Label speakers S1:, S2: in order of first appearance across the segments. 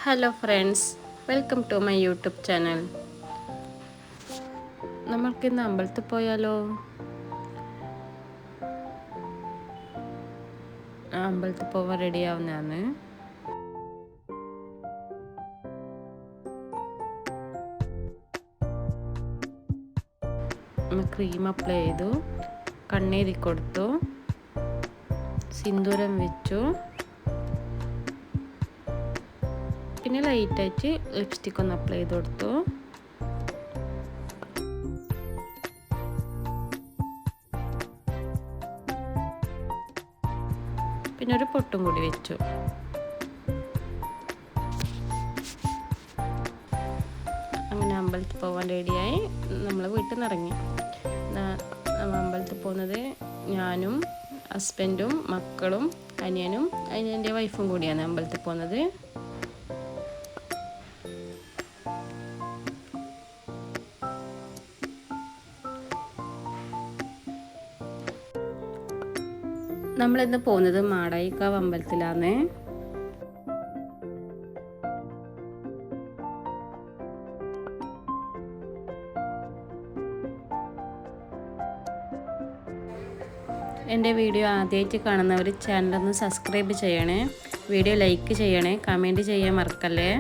S1: Hello friends, welcome to my YouTube channel. നമ്മൾക്കിന്ന് അമ്പലത്തിൽ പോയാലോ? അമ്പലത്തിൽ പോവാൻ റെഡിയാവുന്നതാണ്. ക്രീം അപ്ലൈ ചെയ്തു, കണ്ണെഴുതി കൊടുത്തു, സിന്ദൂരം വെച്ചു, പിന്നെ ലൈറ്റായിട്ട് ലിപ്സ്റ്റിക് ഒന്ന് അപ്ലൈ ചെയ്ത് കൊടുത്തു. പിന്നെ ഒരു പൊട്ടും കൂടി വെച്ചു. അങ്ങനെ അമ്പലത്തിൽ പോകാൻ റെഡിയായി നമ്മൾ വീട്ടിൽ നിന്ന് ഇറങ്ങി. അമ്പലത്തിൽ പോകുന്നത് ഞാനും ഹസ്ബൻഡും മക്കളും അനിയനും അനിയൻ്റെ വൈഫും കൂടിയാണ് അമ്പലത്തിൽ പോകുന്നത്. നമ്മളിന്ന് പോകുന്നത് മാടായിക്കാവ് അമ്പലത്തിലാണ്. എൻ്റെ വീഡിയോ ആദ്യമായിട്ട് കാണുന്നവർ ചാനലൊന്ന് സബ്സ്ക്രൈബ് ചെയ്യണേ, വീഡിയോ ലൈക്ക് ചെയ്യണേ, കമൻറ്റ് ചെയ്യാൻ മറക്കല്ലേ.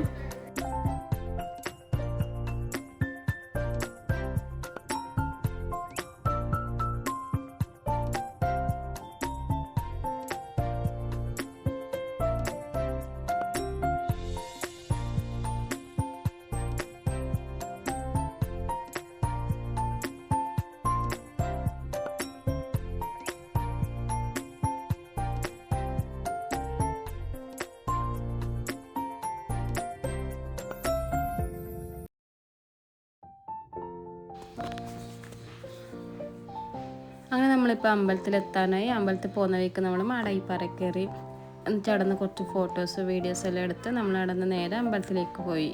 S1: അങ്ങനെ നമ്മളിപ്പോൾ അമ്പലത്തിലെത്താനായി. അമ്പലത്തിൽ പോകുന്ന വഴിക്ക് നമ്മൾ മാടായിപ്പാറ കയറി, എന്നിട്ട് അവിടെ നിന്ന് കുറച്ച് ഫോട്ടോസ് വീഡിയോസ് എല്ലാം എടുത്ത് നമ്മൾ അവിടെ നിന്ന് നേരെ അമ്പലത്തിലേക്ക് പോയി.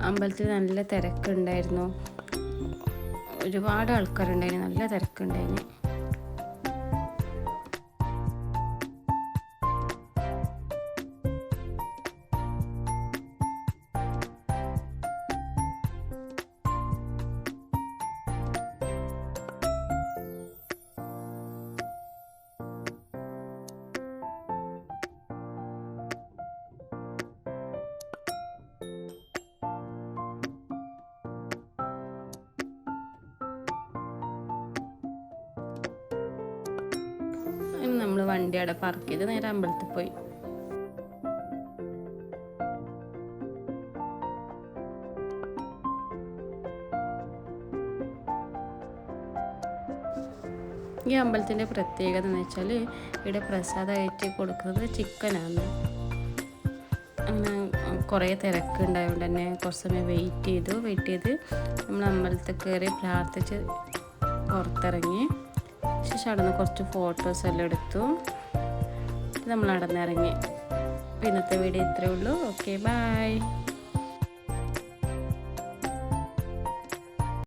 S1: അമ്പലത്തിൽ നല്ല തിരക്കുണ്ടായിരുന്നു, ഒരുപാട് ആൾക്കാരുണ്ടായിരുന്നു, നല്ല തിരക്കുണ്ടായിരുന്നു. നമ്മൾ വണ്ടി അവിടെ പാർക്ക് ചെയ്ത് നേരെ അമ്പലത്തിൽ പോയി. ഈ അമ്പലത്തിൻ്റെ പ്രത്യേകത എന്ന് വെച്ചാൽ ഇവിടെ പ്രസാദമായിട്ട് കൊടുക്കുന്നത് ചിക്കനാണ്. അങ്ങനെ കുറേ തിരക്കുണ്ടായതുകൊണ്ട് തന്നെ കുറച്ച് സമയം വെയിറ്റ് ചെയ്ത് നമ്മൾ അമ്പലത്തിൽ കയറി പ്രാർത്ഥിച്ച് പുറത്തിറങ്ങി. ശേഷം അവിടെ നിന്ന് കുറച്ച് ഫോട്ടോസ് എല്ലാം എടുത്തു. നമ്മൾ അവിടെ നിന്ന് ഇറങ്ങി. ഇന്നത്തെ വീഡിയോ ഇത്രയേ ഉള്ളൂ. Okay, by.